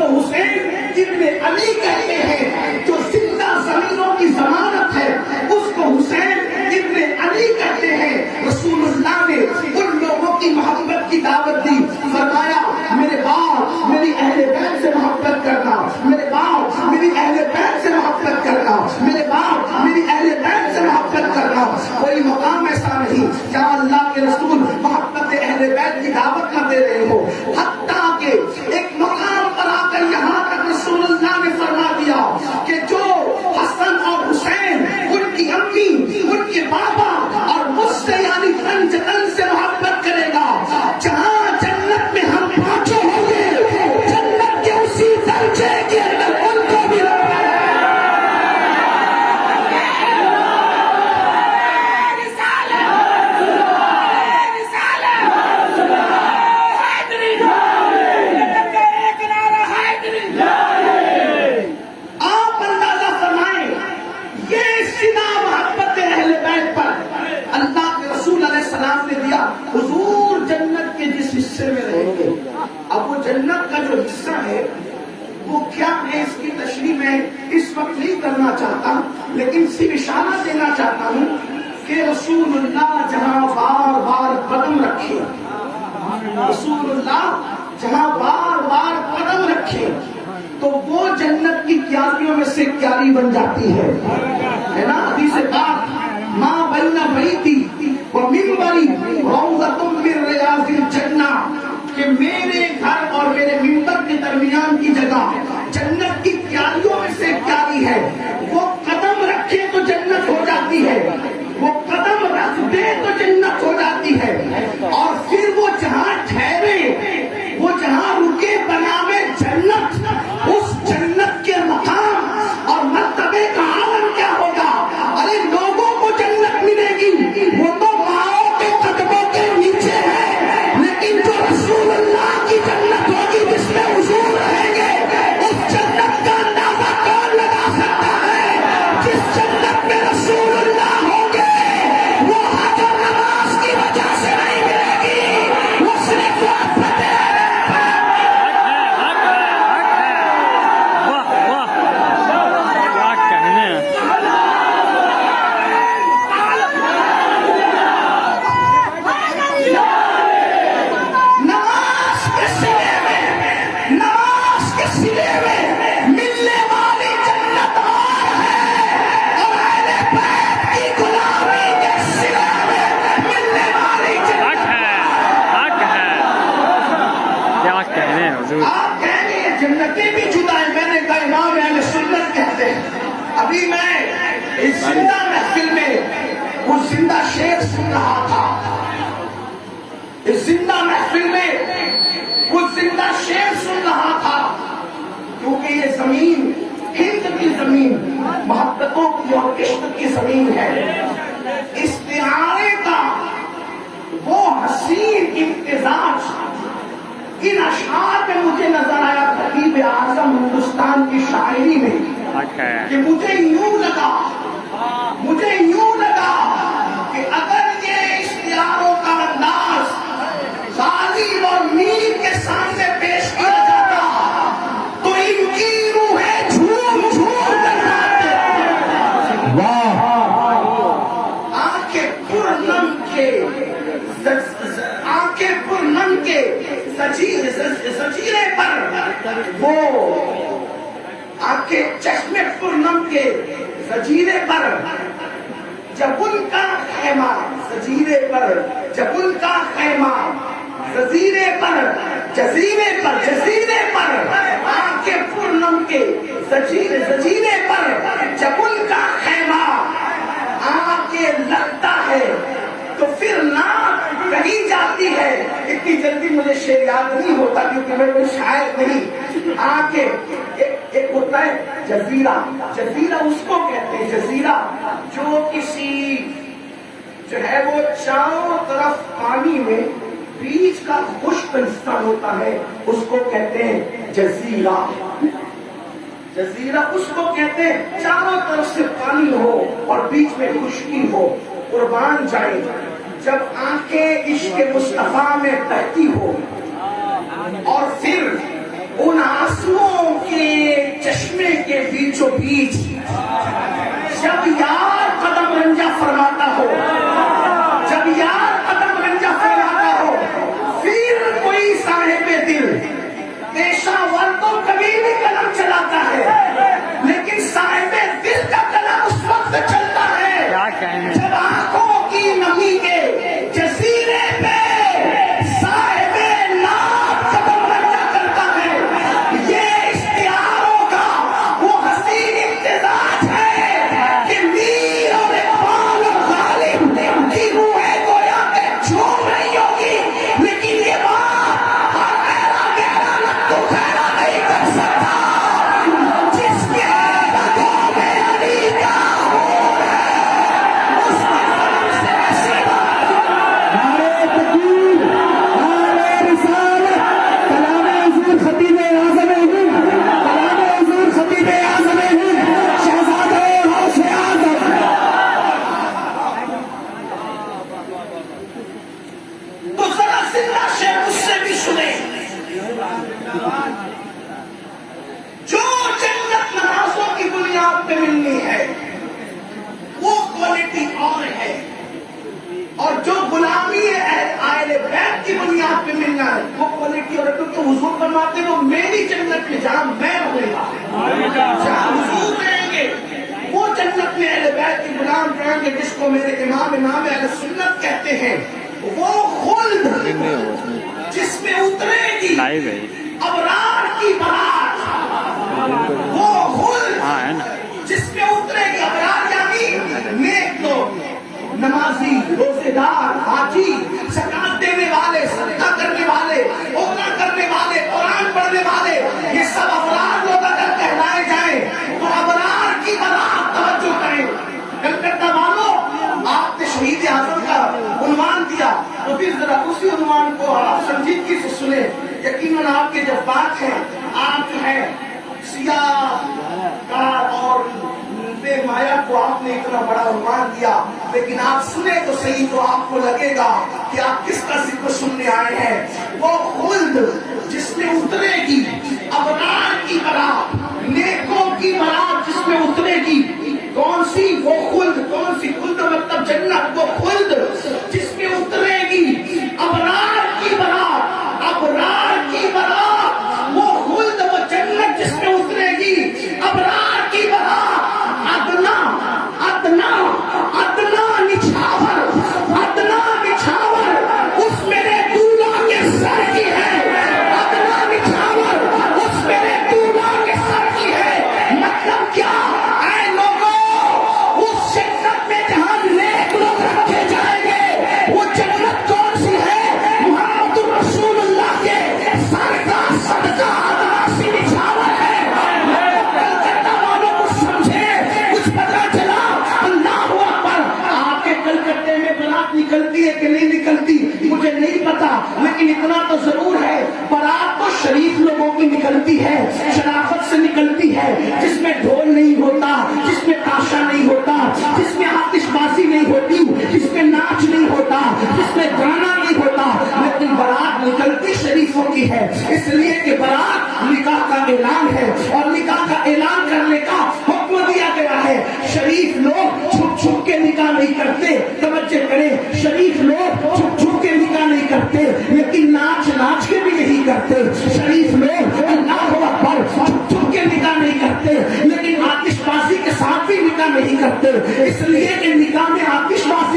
حسین ابن علی کہتے ہیں، جو زندہ زمینوں کی ضمانت ہے اس کو حسین ابن علی کہتے ہیں۔ رسول اللہ نے ان لوگوں کی محبت کی دعوت دی، فرمایا میرے باپ میری اہل بیت سے محبت کرنا، میرے باپ میری اہل بیت سے محبت کرنا، میرے باپ میری اہل بیت سے محبت کرنا۔ کوئی مقام ایسا نہیں جہاں اللہ کے رسول محبت اہل بیت کی دعوت نہ دے رہے ہو، حتیٰ کہ ایک مقام پر آ کر یہاں تک رسول اللہ نے فرما دیا کہ جو حسن اور حسین ان کی امی ان کے بابا اور مجھ سے یعنی تن سے محبت کرے گا، جہاں جنت میں ہم پانچوں ہوں گے، جنت کے اسی درجے کے اندر ان کو بھی رکھنا ہے۔ آپ اندازہ فرمائیں یہ سنا محبت اہل بیت پر اللہ کے رسول علیہ السلام نے دیا۔ حضور جنت کے جس حصے میں رہیں گے، اب وہ جنت کا جو حصہ ہے وہ کیا ہے، اس کی تشریح میں اس وقت نہیں کرنا چاہتا، لیکن صرف اشارہ دینا چاہتا ہوں کہ رسول اللہ جہاں بار بار قدم رکھے، رسول اللہ جہاں بار بار قدم رکھے تو وہ جنت کی کیاریوں میں سے کیاری بن جاتی ہے نا۔ حدیث پاک ماں بین بیتی و منبری روضۃ من ریاض الجنہ، کہ میرے گھر اور میرے منبر کے درمیان کی جگہ جنت کی کیاریوں میں سے کیاری ہے۔ وہ قدم رکھے تو جنت ہو جاتی ہے، وہ قدم رکھ دے تو جنت ہو جاتی ہے، اور پھر وہ جہاں ٹھہرے، وہ جہاں رکے بناوے جنت، اس جنت کے مقام اور مرتبے کا عالم کیا ہوگا؟ ارے لوگوں کو جنت ملے گی وہ تو ماؤں کے قدموں کے نیچے ہے، لیکن جو رسول اللہ کی جنت ہوگی جس میں حضور رہیں گے، اس جنت کا اندازہ کون لگا سکتا ہے؟ جس جنت میں رسول اللہ ہوں گے وہ حج اور نماز کی وجہ سے نہیں ملے گی، وہ صرف محبت ہے۔ آپ کہیں گے جنتیں بھی جدا ہے، میں نے کہا امام اہل سنت کہتے ہیں۔ ابھی میں اس زندہ محفل میں وہ زندہ شعر سن رہا تھا، اس زندہ محفل میں وہ زندہ شعر سن رہا تھا، کیونکہ یہ زمین ہند کی زمین محبتوں کی اور عشق کی زمین ہے۔ استعارے کا وہ حسین امتزاج ان اشعار میں مجھے نظر آیا خطیب اعظم ہندوستان کی شاعری میں، کہ مجھے یوں لگا کہ اگر یہ اشتہاروں کا انداز غالب اور میر کے سامنے پیش کیا جاتا تو ان کی روحیں جھوم جھوم کر جاتے۔ آنکھیں پرنم کے زجیرے پر، وہ آنکھیں چشمے پرنم کے زجیرے پر، جب ان کا خیمہ زجیرے پر، جب ان کا خیمہ جزیرے پر آنکھیں پرنم کے زجیرے پر جب ان کا خیمہ آ کے لگتا ہے تو پھر نام کہی جاتی ہے۔ اتنی جلدی مجھے شعر یاد نہیں ہوتا کیونکہ میں کوئی شاعر نہیں۔ ایک ہوتا ہے جزیرہ، جزیرہ اس کو کہتے ہیں، جزیرہ جو کسی جو ہے وہ چاروں طرف پانی میں بیچ کا خشک حصہ ہوتا ہے، اس کو کہتے ہیں جزیرہ۔ جزیرہ اس کو کہتے ہیں چاروں طرف سے پانی ہو اور بیچ میں خشکی ہو۔ قربان جائے جب آنکھیں عشق مصطفیٰ میں بہتی ہو اور پھر ان آنسوؤں बीचों बीच जब यार कदम रंजा फरमाता हो, जब यार कदम रंजा फरमाता हो, फिर कोई साहिबे दिल पेशावर तो कभी भी कदम चलाता है, लेकिन साहिबे दिल का कदम उस वक्त चलता है जब आंखों की नमी के जजीरे पे साहिबे नाम कदम रंजा करता है। ये इश्तिहारों का वो हसीन इम्तिजाज है कि मीर और इकबाल और गालिब की रूहें गोया के झूम रही होगी, लेकिन ये बात हर गहरा गहरा लट्टू खैरा नहीं कर सकता। जिसके रगों में अली का खून है, उसके कदम से नसीब नारे तकबीर, नारे रिसालत, कलाम हुजूर खतीब आज़म हिंद, कलाम हुजूर खतीब आज़म हिंद, शहजादे गौसे आज़म। तो जरा जिंदा शेर मुझसे भी सुने, जो जन्नत नमाजों की बुनियाद पे मिलनी है वो क्वालिटी और है, और जो गुलामी आले बैत की बुनियाद पे मिलना है वो क्वालिटी और है। क्योंकि हुजूर फरमाते वो मेरी जन्नत में जहां मैं रहूंगा, जहां हुजूर रहेंगे वो जन्नत में अहले बैत के गुलाम रहेंगे, जिसको मेरे इमाम अहले सुन्नत कहते हैं। वो खुल्द जिसमें उतरेगी अबरार की बारात, वो खुल्द जिसमें उतरेगी अबरार यानी नेक लोग, नमाजी, रोजेदार, हाजी, ज़कात देने वाले, सदका करने वाले, उम्रा करने वाले, कुरान पढ़ने वाले, ये सब अबरार लोग अगर कहलाए जाएं तो अबरार की बारात तवज्जो करें। कलकत्ता वालों, आपने शहीद आज़म का उन्वान दिया, तो फिर जरा उसी उन्वान को आप संजीदगी से सुने। यकीनन आपके जज्बात हैं, आप जो है सियाह और बेमाया को आपने इतना बड़ा उन्वान दिया, लेकिन आप सुने तो सही तो आपको लगेगा कि आप किसका जिक्र सुनने आए हैं। वो खुल्द जिसमें उतरेगी अबरार की बारात, नेकों की बारात जिसमें उतरेगी, कौन सी वो खुल्द, कौन सी खुल्द मतलब जन्नत, वो खुल्द जिसमें उतरेगी अबरार की बारात, अबरार की बारात, वो खुल्द वो जन्नत जिसमें उतरेगी अबरार की बारात। अदना अदना अदना निछावर, अदना निछावर उस मेरे दूल्हा के सर की है, अदना निछावर उस मेरे दूल्हा के सर की है। मतलब क्या ऐ लोगों, उस जन्नत में जहां नेक लोग रखे जाएंगे, वो जन्नत कौन सी है? मुहम्मदुर रसूलुल्लाह के सर का सदका अदना सी निछावर है। कलकत्ता वालों को समझे, कुछ पता चला? अल्लाहू अकबर। आपके कलकत्ते में बारात निकलती है कि नहीं निकलती मुझे नहीं पता, लेकिन इतना तो जरूर है, बारात तो शरीफ लोगों की निकलती है, शराफत से निकलती है, जिसमें ढोल नहीं होता, जिसमें ताशा नहीं होता, जिसमें आतिशबाजी नहीं होती, जिसमें नाच नहीं होता, जिसमें गाना नहीं होता, लेकिन बारात निकलती शरीफों की है। इसलिए कि बारात निकाह का ऐलान है, और निकाह का ऐलान करने का हुक्म दिया गया है। शरीफ लोग छुप छुप के निकाह नहीं करते, तवज्जो करें, शरीफ लोग छुप छुप के निकाह नहीं करते, लेकिन नाच नाच के भी नहीं करते। शरीफ लोग अल्लाहू अकबर छुप छुप के निकाह नहीं करते, लेकिन आतिशबाजी के साथ भी निकाह नहीं करते। इसलिए कि निकाह में आतिशबाजी